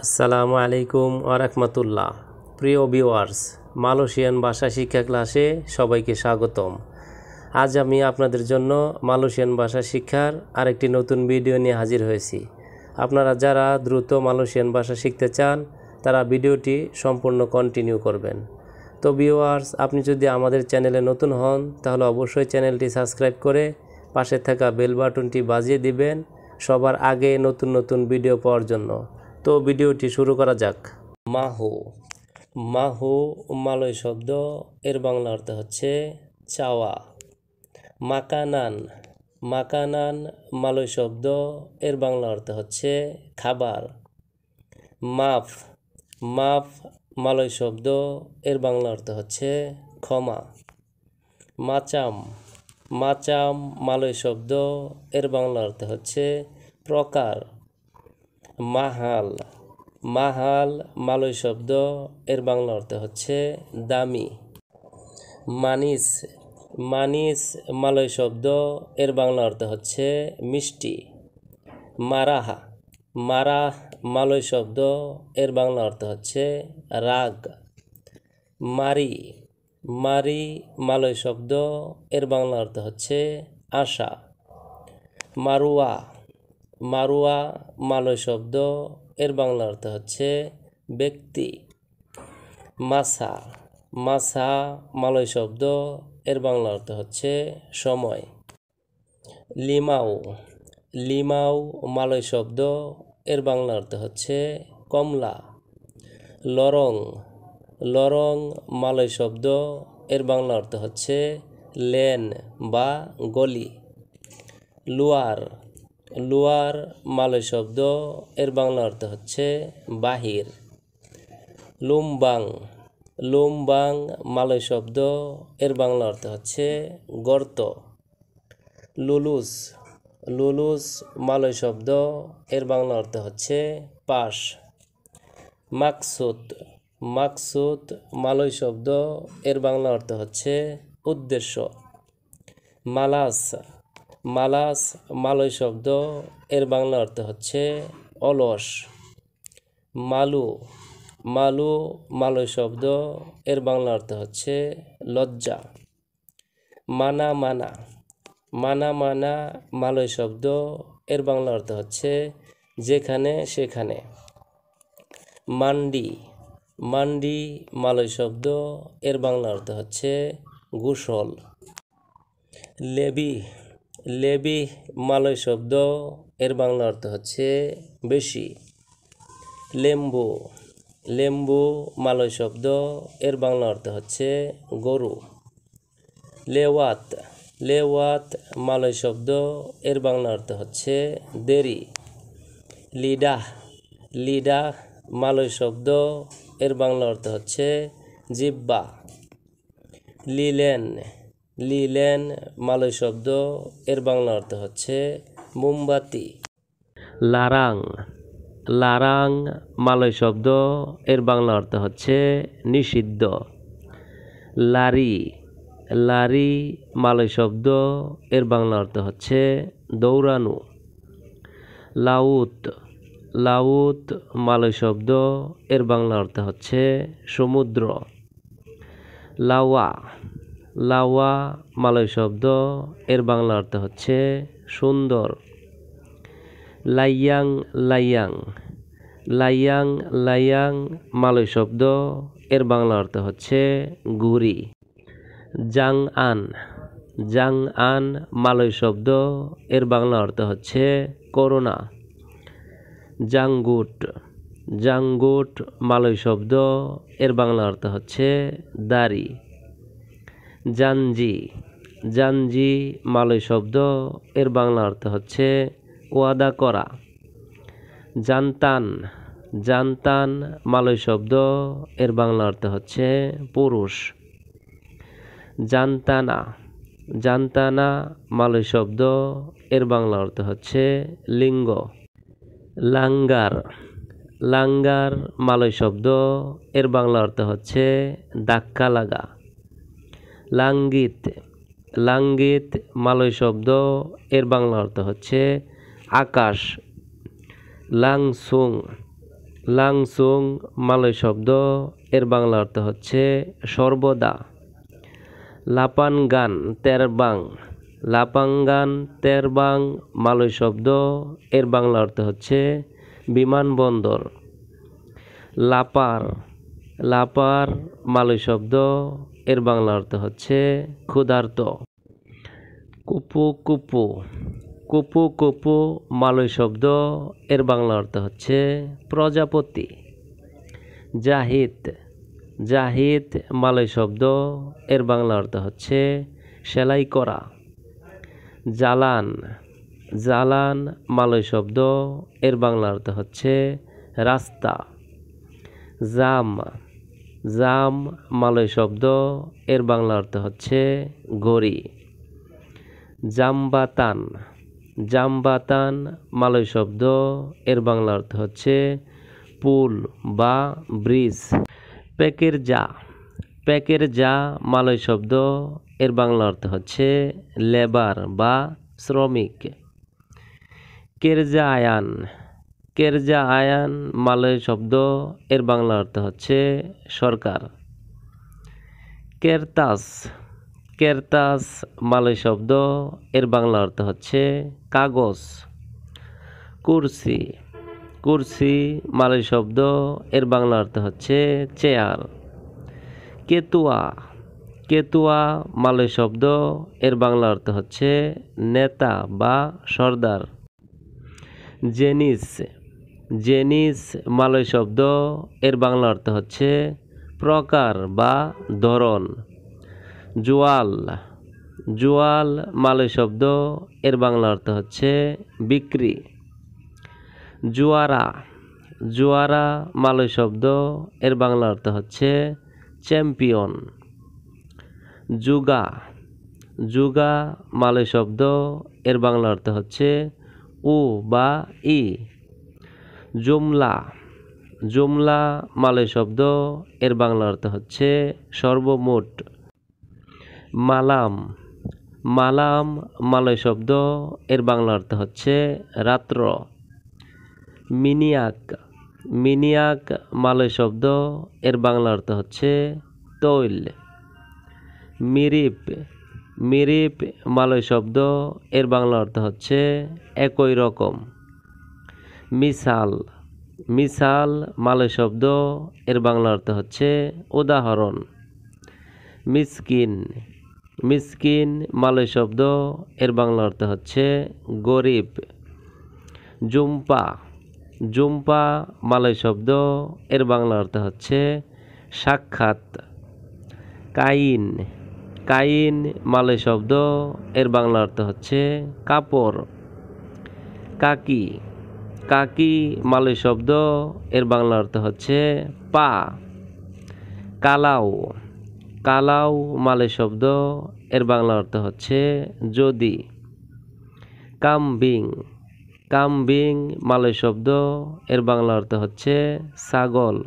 আসসালামু আলাইকুম ওয়া রাহমাতুল্লাহ। প্রিয় ভিউয়ার্স, মালয়েশিয়ান ভাষা শিক্ষা ক্লাসে সবাইকে স্বাগতম। আজ আমি আপনাদের জন্য মালয়েশিয়ান ভাষা শিক্ষার আরেকটি নতুন ভিডিও নিয়ে হাজির হয়েছি। আপনারা যারা দ্রুত মালয়েশিয়ান ভাষা শিখতে চান তারা ভিডিওটি সম্পূর্ণ কন্টিনিউ করবেন। তো ভিউয়ার্স, আপনি যদি আমাদের চ্যানেলে নতুন হন তাহলে অবশ্যই চ্যানেলটি সাবস্ক্রাইব করে পাশে থাকা বেল বাটনটি বাজিয়ে দিবেন সবার আগে নতুন নতুন ভিডিও পাওয়ার জন্য। তো ভিডিওটি শুরু করা যাক। মাহু। মাহু মালয় শব্দ, এর বাংলা অর্থ হচ্ছে চাওয়া। মাকানান। মাকানান মালয় শব্দ, এর বাংলা অর্থ হচ্ছে খাবার। মাফ। মাফ মালয় শব্দ, এর বাংলা অর্থ হচ্ছে ক্ষমা। মাচাম। মাচাম মালয় শব্দ, এর বাংলা অর্থ হচ্ছে প্রকার। মাহাল। মাহাল মালয় শব্দ, এর বাংলা অর্থ হচ্ছে দামি। মানিস। মানিস মালয় শব্দ, এর বাংলা অর্থ হচ্ছে মিষ্টি। মারাহা। মারাহ মালয় শব্দ, এর বাংলা অর্থ হচ্ছে রাগ। মারি। মারি মালয় শব্দ, এর বাংলা অর্থ হচ্ছে আশা। মারুয়া। মারুয়া মালয় শব্দ, এর বাংলা অর্থ হচ্ছে ব্যক্তি। মাসা। মাসা মালয় শব্দ, এর বাংলা অর্থ হচ্ছে সময়। লিমাও। লিমাও মালয় শব্দ, এর বাংলা অর্থ হচ্ছে কমলা। লরং। লরং মালয় শব্দ, এর বাংলা অর্থ হচ্ছে লেন বা গলি। লুয়ার। লুয়ার মালয় শব্দ, এর বাংলা অর্থ হচ্ছে বাহির। লুমবাং। লুমবাং মালয় শব্দ, এর বাংলা অর্থ হচ্ছে গর্ত। লুলুস। লুলুস মালয় শব্দ, এর বাংলা অর্থ হচ্ছে পাশ। মাকসুদ। মাকসুদ মালয় শব্দ, এর বাংলা অর্থ হচ্ছে উদ্দেশ্য। মালাস। মালাস মালয় শব্দ, এর বাংলা অর্থ হচ্ছে অলস। মালু। মালু মালয় শব্দ, এর বাংলা অর্থ হচ্ছে লজ্জা। মানা মানা। মানা মানা মালয় শব্দ, এর বাংলা অর্থ হচ্ছে যেখানে সেখানে। মান্ডি। মান্ডি মালয় শব্দ, এর বাংলা অর্থ হচ্ছে গোসল। লেবি। লেবি মালয় শব্দ, এর বাংলা অর্থ হচ্ছে বেশি। লেম্বু। লেম্বু মালয় শব্দ, এর বাংলা অর্থ হচ্ছে গরু। লেওয়াত। লেওয়াত মালয় শব্দ, এর বাংলা অর্থ হচ্ছে দেরি। লিডাহ। লিডাহ মালয় শব্দ, এর বাংলা অর্থ হচ্ছে জিব্বা। লিলেন। লিলেন মালয় শব্দ, এর বাংলা অর্থ হচ্ছে মোমবাতি। লারাং। লারাং মালয় শব্দ, এর বাংলা অর্থ হচ্ছে নিষিদ্ধ। লারি। লারি মালয় শব্দ, এর বাংলা অর্থ হচ্ছে দৌড়ানো। লাউত। লাউত মালয় শব্দ, এর বাংলা অর্থ হচ্ছে সমুদ্র। লাওয়া। লাওয়া মালয় শব্দ, এর বাংলা অর্থ হচ্ছে সুন্দর। লাইয়াং। লাইয়াং। লাইয়াং লাইয়াং মালয় শব্দ, এর বাংলা অর্থ হচ্ছে ঘুড়ি। জাং আন। জাং আন মালয় শব্দ, এর বাংলা অর্থ হচ্ছে করোনা। জাঙ্গুট। জাঙ্গুট মালয় শব্দ, এর বাংলা অর্থ হচ্ছে দাড়ি। জাঞ্জি। জাঞ্জি মালয় শব্দ, এর বাংলা অর্থ হচ্ছে ওয়াদা করা। জানতান। জানতান মালয় শব্দ, এর বাংলা অর্থ হচ্ছে পুরুষ। জানতানা। জানতানা মালয় শব্দ, এর বাংলা অর্থ হচ্ছে লিঙ্গ। লাঙ্গার। লাঙ্গার মালয় শব্দ, এর বাংলা অর্থ হচ্ছে ধাক্কা লাগা। লাঙ্গিত। লাঙ্গিত মালয় শব্দ, এর বাংলা অর্থ হচ্ছে আকাশ। লাংসুং। লাংসুং মালয় শব্দ, এর বাংলা অর্থ হচ্ছে সর্বদা। লাপানগান তেরবাং, লাপাঙ্গান তেরবাং মালয় শব্দ, এর বাংলা অর্থ হচ্ছে বিমানবন্দর। লাপার, লাপার মালয় শব্দ, এর বাংলা অর্থ হচ্ছে ক্ষুধার্ত। কুপু কুপু, কুপু কুপু মালয় শব্দ, এর বাংলা অর্থ হচ্ছে প্রজাপতি। জাহিদ, জাহিদ মালয় শব্দ, এর বাংলা অর্থ হচ্ছে সেলাই করা। জালান, জালান মালয় শব্দ, এর বাংলা অর্থ হচ্ছে রাস্তা। জাম, জাম মালয় শব্দ, এর বাংলা অর্থ হচ্ছে ঘড়ি। জামবাতান, জামবাতান মালয় শব্দ, এর বাংলা অর্থ হচ্ছে পুল বা ব্রিজ। পেকের যা, পেকের যা মালয় শব্দ, এর বাংলা অর্থ হচ্ছে লেবার বা শ্রমিক। কেরজা আয়ান, কেরজা আয়ান মালয় শব্দ, এর বাংলা অর্থ হচ্ছে সরকার। কেরতাস, কেরতাস মালয় শব্দ, এর বাংলা অর্থ হচ্ছে কাগজ। কুরসি, কুরসি মালয় শব্দ, এর বাংলা অর্থ হচ্ছে চেয়ার। কেতুয়া, কেতুয়া মালয় শব্দ, এর বাংলা অর্থ হচ্ছে নেতা বা সর্দার। জেনিস, জেনিস মালয় শব্দ, এর বাংলা অর্থ হচ্ছে প্রকার বা ধরন। জোয়াল, জোয়াল মালয় শব্দ, এর বাংলা অর্থ হচ্ছে বিক্রি। জুয়ারা, জুয়ারা মালয় শব্দ, এর বাংলা অর্থ হচ্ছে চ্যাম্পিয়ন। যুগা, যুগা মালয় শব্দ, এর বাংলা অর্থ হচ্ছে উ বা ই। জুমলা, জুমলা মালয় শব্দ, এর বাংলা অর্থ হচ্ছে সর্বমোট। মালাম, মালাম মালয় শব্দ, এর বাংলা অর্থ হচ্ছে রাত্র। মিনিয়াক, মিনিয়াক মালয় শব্দ, এর বাংলা অর্থ হচ্ছে তৈল। মিরিপ, মিরিপ মালয় শব্দ, এর বাংলা অর্থ হচ্ছে একই রকম। মিসাল, মিসাল মালয় শব্দ, এর বাংলা অর্থ হচ্ছে উদাহরণ। মিসকিন, মিসকিন মালয় শব্দ, এর বাংলা অর্থ হচ্ছে গরিব। জুম্পা, জুম্পা মালয় শব্দ, এর বাংলা অর্থ হচ্ছে সাক্ষাৎ। কাইন, কাইন মালয় শব্দ, এর বাংলা অর্থ হচ্ছে কাপড়। কাকি, কাকি মালয় শব্দ, এর বাংলা অর্থ হচ্ছে পা। কালাও, কালাও মালয় শব্দ, এর বাংলা অর্থ হচ্ছে যদি। কামবিং, কামবিং মালয় শব্দ, এর বাংলা অর্থ হচ্ছে ছাগল।